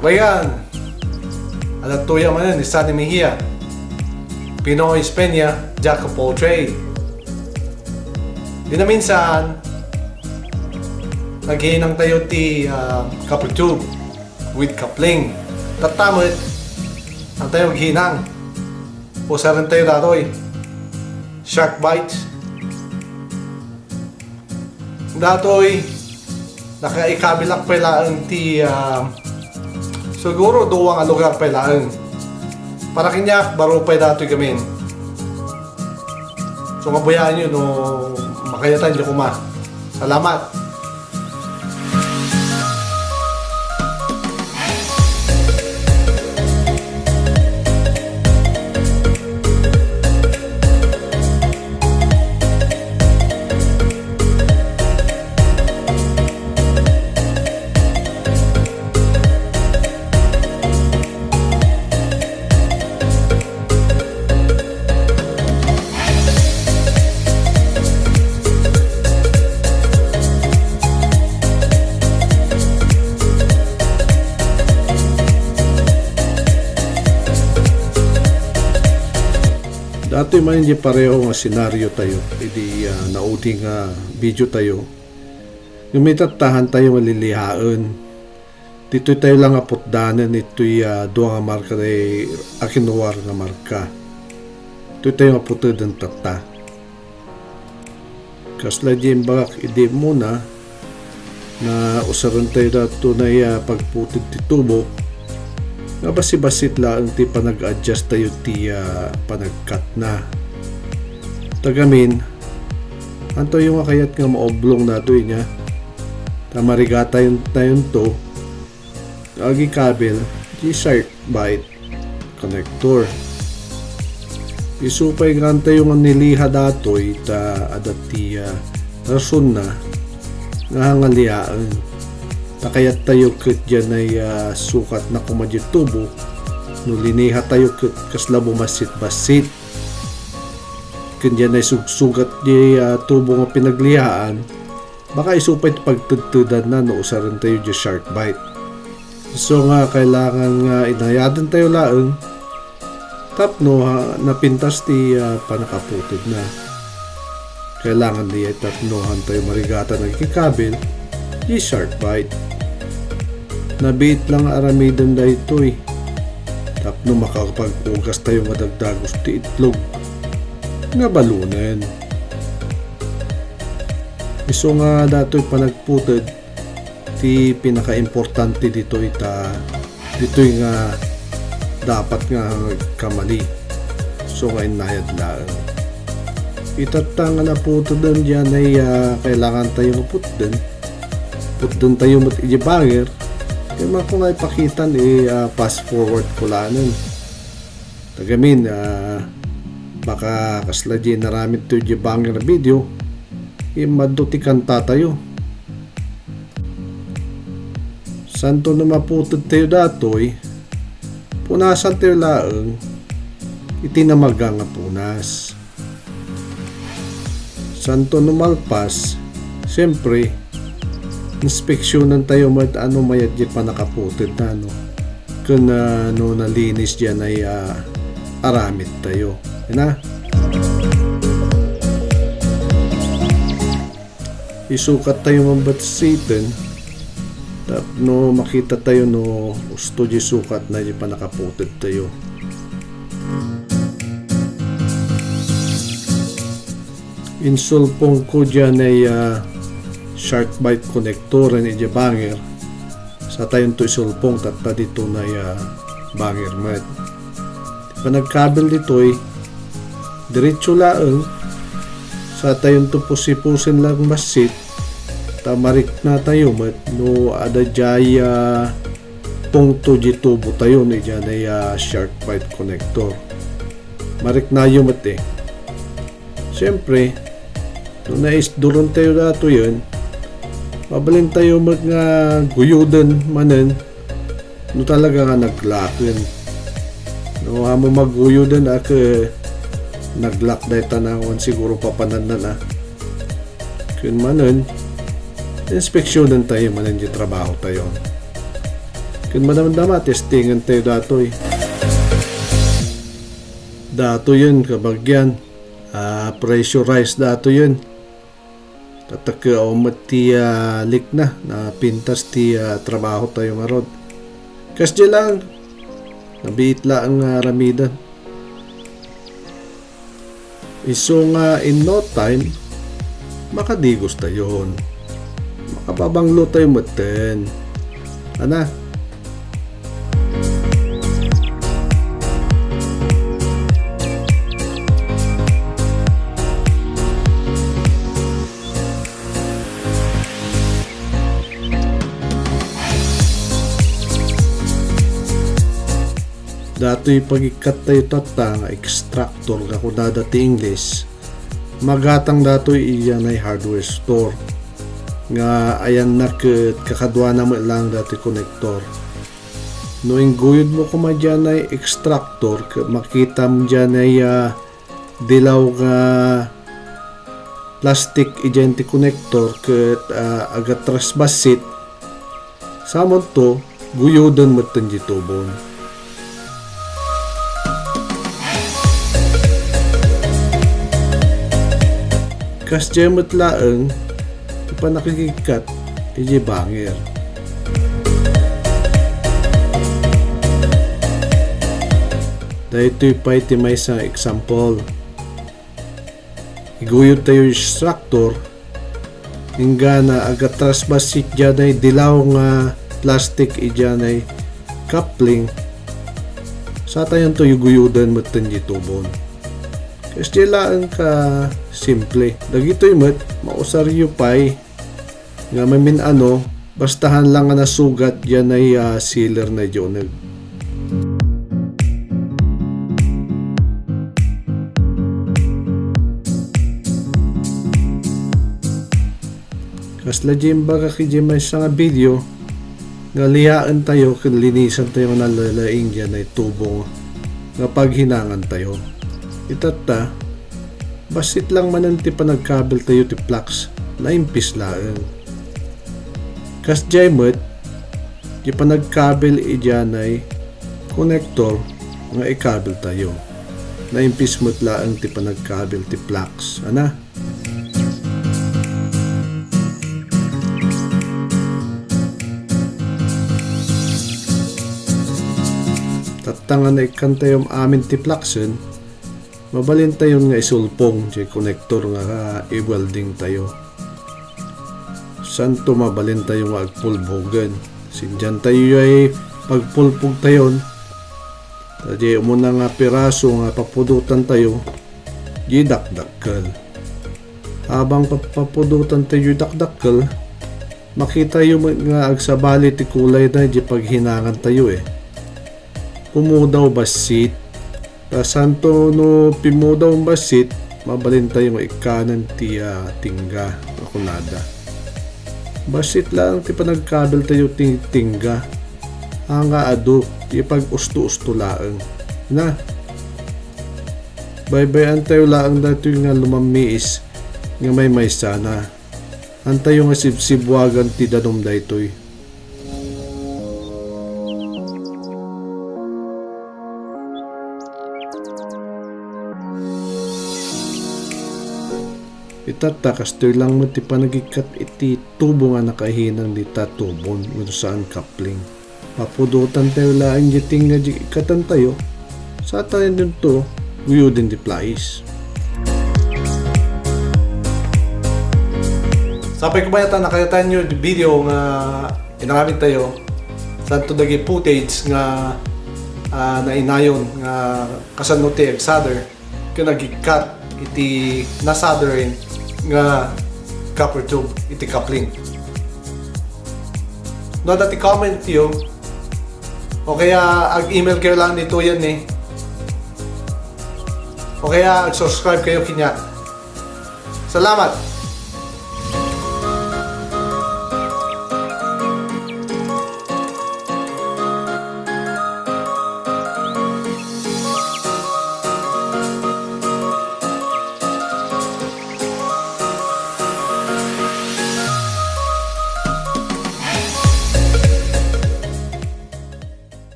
Kabayan, alat tuya man ni Sunny Mejia, PinoyEspenia, Jack of all trade. Di na minsan, naghihinang tayo ti couple tube with coupling. Tatamit, ang tayo maghinang. Pusaran tayo datoy. Shark bites. Datoy, nakaikabilak pailaan ti siguro duwang lugar pailaan. Para kinyak, baro pa datoy gamin. So mabayaan nyo no makayatan nyo kuma. Salamat. Dati man hindi pareho nga senaryo tayo, hindi nauding video tayo. Yung may tatahan tayo malilihaan. Dito tayo lang apotdanan, ito'y doa nga marka na akinuwar nga marka. Ito tayo apotad ng tata. Kasla dyan bakak, hindi muna na usaran tayo dato na pagputid ti tubo. Nga basi-basit lang ti panag-adjust tayo ti panag-cut na. Tagamin, anto yung kayat nga maoblong na ito niya. Tamarigata yung tayo to. Agi kabel, di shark bite connector. Isupay nga tayo yung niliha dato ita adat ti rason na nga hangaliyaan. Takayat tayo kat dyan ay sukat na kumadyo tubo. No liniha tayo kat kasla bumasit-basit. Kat dyan ay sugat di tubo nga pinaglihaan. Baka isupay pagtudtudan na no usaran tayo di shark bite. So nga kailangan inayadan tayo laang. Tapno napintas ti panakaputid na. Kailangan di tapnohan tayo marigata nagkikabel di shark bite. Nabit lang aramiden da ito Tapno makakapag-ugas tayo madagdagos ti itlog. Nabalunan. Iso nga dato'y panagputid ti pinaka-importante dito dito'y nga dapat nga kamali. So nga inayad lang. Itatang na putid dyan ay kailangan tayo maputid. Putid tayo mat-ijibanger. Yung mga kung ipakitan fast forward ko lanan. Tagamin baka kasla dyan naramit to yung banger na video madutikan tayo. Santo na maputod tayo datoy punasan tayo laang itinamagang nga punas. Santo na malpas siyempre inspeksyonan tayo ano mayad dyan pa nakaputid na kung nalinis dyan ay aramid tayo na isukat tayo mambatsitin tapno makita tayo gusto dyan sukat na dyan pa nakaputid tayo. Insulpong ko dyan ay shark bite connector ni banger sa tayon to isulpong tatta dito na banger mat. Panagkabel dito diretso laang sa tayon to pusipusin lang masit tamarik na tayo mat no adajaya pungto di tubo tayo ni dyan ay shark bite connector. Marik na yung mat siyempre no naisduron tayo dato yun mabalin tayo mga guyudan manen no talaga nga naglakin no mo magguyudan naglak na itanawon siguro papananan kun manen inspeksyonan tayo manen di trabaho tayo Kung madama-dama, testingan tayo datoy. Dato yun, kabagyan. Pressurized dato yun. Tataka umat ti lik na pintas ti trabaho tayo nga rod. Kasi lang, nabiit lang ang aramiden. Iso nga in no time, makadigos tayo. Makababanglo tayo maten. Ana? Dato'y pagikat tayo tata nga extractor ako dadati English. Magatang dato'y iyan ay hardware store. Nga ayan na kakadwa na mo lang dati connector. Noong guyod mo kuma dyan ay extractor, makita mo dyan ay dilaw nga plastic identity connector kat agatras basit. Samon to, guyodan mo tanji tubon. Kas jemot laeng, pa nakikikat, iji bangir. Dahil ito'y pa iti may isang example. Iguyod tayo yung instructor, hingga na agatras basit dyan ay dilaw nga plastic dyan ay coupling. Sa tayo ito yung guyudan matan di tubon. Kasi lang ka simple. Dagito yung mausaryo pa'y nga mamin ano, bastahan lang nga nasugat yan ay sealer na dyan. Kasla dyan baga kidyan may isang video nga liyaan tayo, linisan tayo nga nalalaing dyan ay tubo nga paghinangan tayo. Itata, basit lang mananti pa nagkabel tayo ti flux na impis lang. Kas jaymot, di pa nagkabel idyan ay connector nga ikabel tayo. Na impis mo't lang ti pa nagkabel ti flux. Ana? Tatangan na ikan tayo amin ti fluxen, mabalin tayo nga isulpong di connector nga i-welding tayo. Santo mabalin tayo nga agpulbogan. Sindihan tayo ay pagpulpog tayo. Tadi umuna nga piraso nga papudutan tayo, di dakdakkel. Habang papudutan tayo dakdakkel, makita yung nga agsabali ti kulay na di paghinangan tayo Pumudaw basit. Santo no pimudaw basit, mabalin tayo nga ikanan ti tingga akunada. Basit lang ti panagkabel tayo tingga. Hanga ado ti pag-usto-usto laeng. Na. Baybayan tayo laeng dati nga lumamiis nga may sana. Antayo nga sibsibwagan ti danom daytoy. Itata kastoy lang mo ti panagikat iti tubo nga nakahinang di tatubon kung saan coupling. Papudutan tayo laing jiting nga ikatan tayo. Sa tayo din to, guyudin di plais. Sapay ko ba yata nakayatan nyo di video nga inaramit tayo. Saan to dagi footage nga nainayon nga kasano ti egg-solder kung nagikat iti nasolderin nga copper tube iti coupling. No dati comment yo o kaya ag-email kayo lang dito yan o kaya ag-subscribe kayo kinya. Salamat.